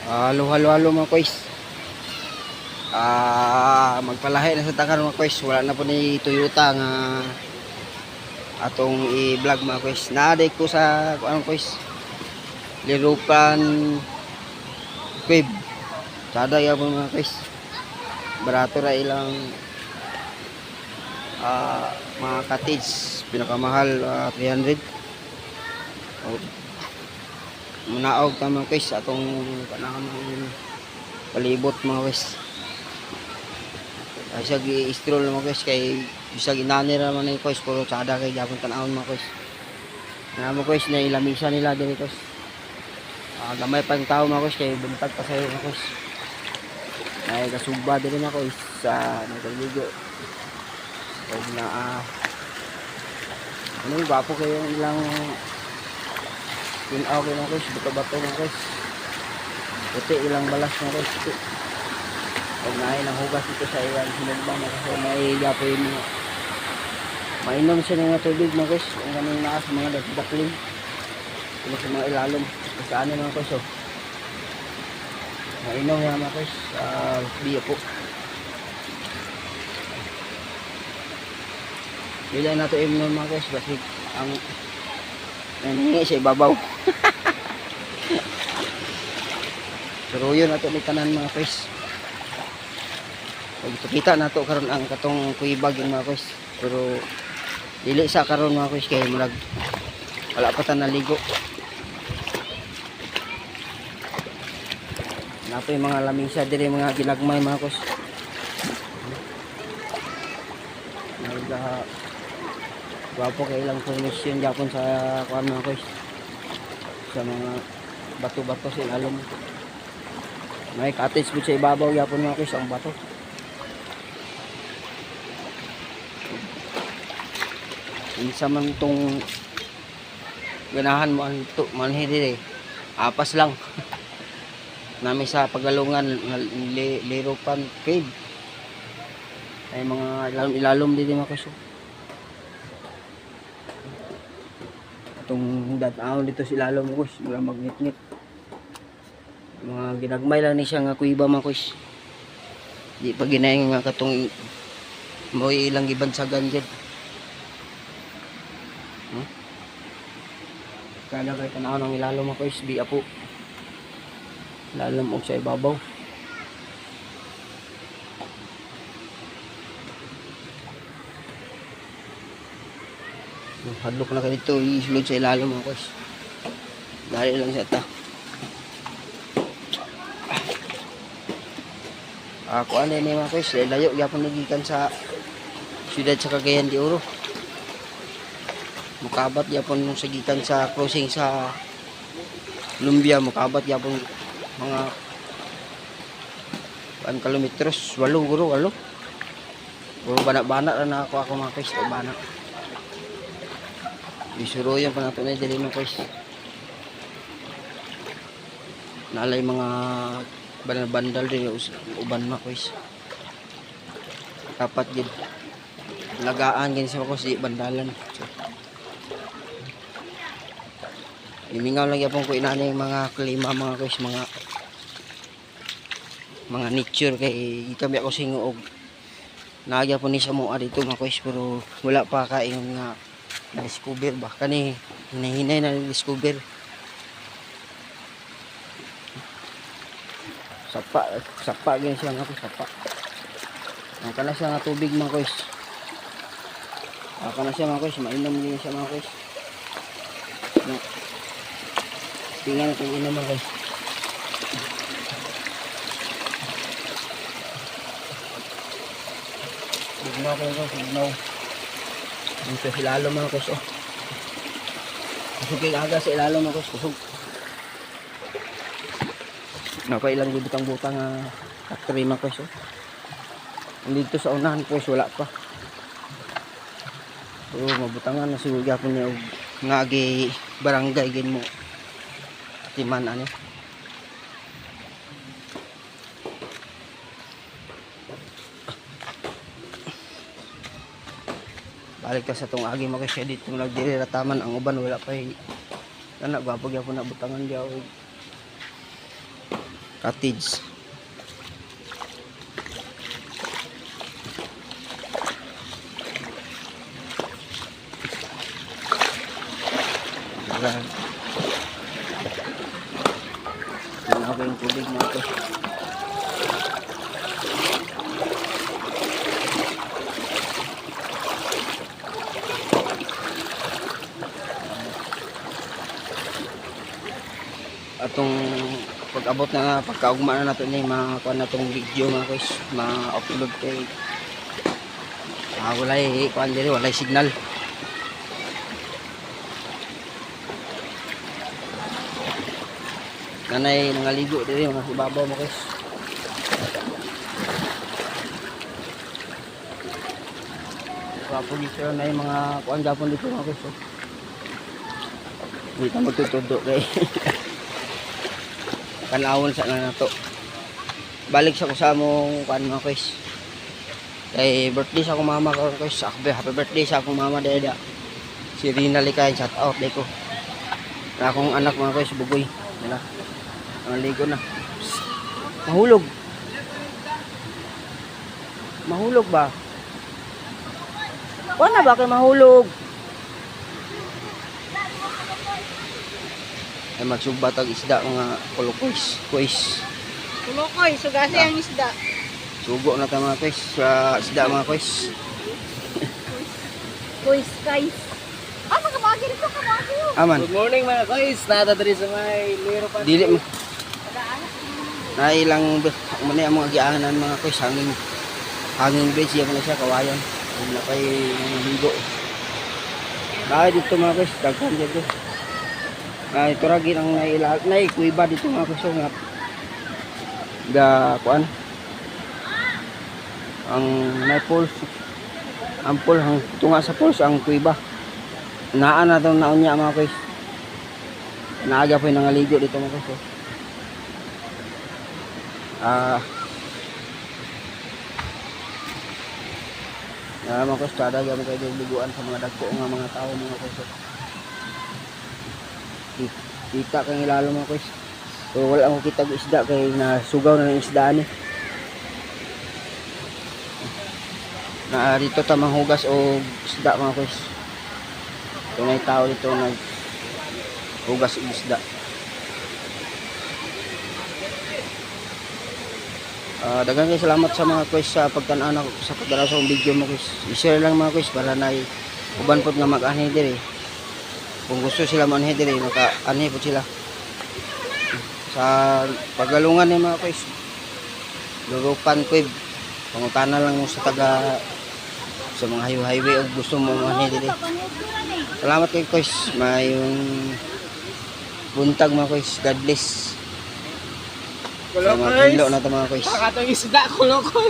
Halo halo halo mga kois. Magpalahi na sa takar mga kois. Wala na po ni Toyota nga atong i-vlog mga kois. Naaday ko sa anong kois. Lirupan Quib. Sada ya po mga kois. Barato ra ilang mga cottage. Pinakamahal 300. Munaog ta mga kois atong panahon ng palibot mga kois. Sa gi-stroll mga kois kay bisag inani ra man ni kois puro tsada kay gyapon tan-awon mga kois. Na mga kois na ilamisa nila diri kois. Gamay pa ang tao mga kois kay buntag pa sayo mga kois. Ay kasugba diri mga kois sa nagaligo. Kay na ano gwapo kayo ilang tinaw kayo mga kois, bato-bato mga kois. Puti ilang balas mga kois. Huwag na ay nahugas ito sa iyan sinagba na kasi may gapo yun mga mainom siya ng mga tubig mga kois. Ang ganun na sa mga dakling ano sa mga ilalom sa ano mga kois. Mainom nga mga kois biya po. Bila na ito imnon mga kois kasi ang nangingi siya ibabaw. Pero yun na ito may tanan mga kois. Kita na to karon ang katong kuibag yung mga kois. Pero dili sa karon mga kois kay murag wala pa ta naligo. Nato yung mga lamisa diri mga ginagmay mga kois. Gwapo kay ilang formation gyapon sa kuan mga kois. Sa mga bato-bato sa ilalom. May cottage po sa ibabaw gyapon mga kois ang bato. Isa man itong ganahan mo ito manhiri apas lang namin sa pagalungan lirupan cave ay mga ilalom din mga kaso itong dataon dito sa ilalom ko mga magnit-ngit mga ginagmay lang ni siya nga kuiba mga kus di pa ginay nga katong mo ilang gibansagan dyan. Kada kay tanaw ng ilalom ako is biya po. Ilalom og sa ibabaw. Hadlok na kanito isulod sa ilalom ako is. Dali lang siya ta. Ako ano ni mga kois, layo gyapon nagikan sa siyudad sa Cagayan de Oro. Mukabat yapon nung sagitan sa crossing sa Lumbia, mukabat yapon mga 1 kilometros, 8 guro, 8. Puro banak-banak na ako mga kois, banak. Isuroyan pa nato na dili mga kois. Naalay mga bandal din uban mga kois. Dapat gid lagaan gini sa ko si bandalan. So, imingaw lang yapon ko inani mga klima mga kois, mga nature kay kami ako singuog. Naagya po ni sa mo dito mga kois pero wala pa kaingon nga na-discover ba kani hinahinay na discover. Sapa gani siya nga sapa. Ang kana siya nga tubig mga kois. Kana siya mga kois, mainom gani siya mga kois. No. Tingnan natin inom mga guys. Bugnaw ko ito, bugnaw. Dito sa ilalom mga guys. Kusog kayo aga sa ilalom mga guys. Kusog. Napailang butang-butang factory mga guys. Dito sa unahan guys, wala pa. So mabutangan na siguro gapon niya nga agi barangay gin mo. Timan ano. Balik ka sa tong agi mga siya dito nagdiri rataman ang uban wala pa kana gwapo gyapon na butangan diaw. Cottage. Ayan. Yan ako yung tubig na ito. Atong pag-abot na pagkaugma na nato ni makuha na tong video mga guys, ma-upload kay walay kuan diri, walay signal. Nanay nangaligo diri mga ibabaw mga guys. Kapulisyon na yung mga kuan Japon dito mga guys. Hindi ka magtutudo kay kanawon sa na nato. Balik sa ko sa among kuan mga guys. Kay birthday sa akong mama karon guys. Happy birthday sa akong mama dada. Si Rina Likay, shout out day ko. Na akong anak mga guys, bugoy. Yan na. Ang ligo na. Mahulog. Mahulog ba? Kuan na ba kay mahulog? Ay magsugbat ang isda mga kulukoys. Kulukoy, sugasi ang isda. Sugo na tayo mga koys sa isda mga koys. Koy skies. Magkamagi rin ko, kamagi yun. Aman. Good morning mga guys. Nata diri sa may Liro pa. Dili mo. Na ilang man ang mga giangan mga koys hanging bridge yan na siya kawayan. Hindi na kay ligo. Dahil dito mga koys, daghan dito. Ito ragi ang kuiba dito mga koys nga. Kuan. Ang may pulse. Ang pulse tunga sa pulse ang kuiba. Naa na itong naon niya mga koys. Naaga po yung nangaligo dito mga koys. Mga koys, kada gamit kayo liguan sa mga dagko nga mga tao mga koys. Kita kang ilalo mga koys. So wala akong kita isda kay nasugaw na ng isdaan eh. Na dito tamang hugas o isda mga koys. Tunay tao dito nag hugas isda. Daghang kay salamat sa mga koys sa pagtan-aw sa pagdala sa video mo koys. I-share lang mga koys para na uban pod nga mag-anhi diri. Kung gusto sila manhi diri maka-anhi pod sila. Sa pagalungan ni mga koys. Lurupan Kuwib. Pangutana lang mo sa taga sa mga highway o gusto mo manhi diri. Salamat kay koys. Mayong buntag mga koys. God bless. Sa mga pilo na ito mga koys. Kakatong isda, kulukoy.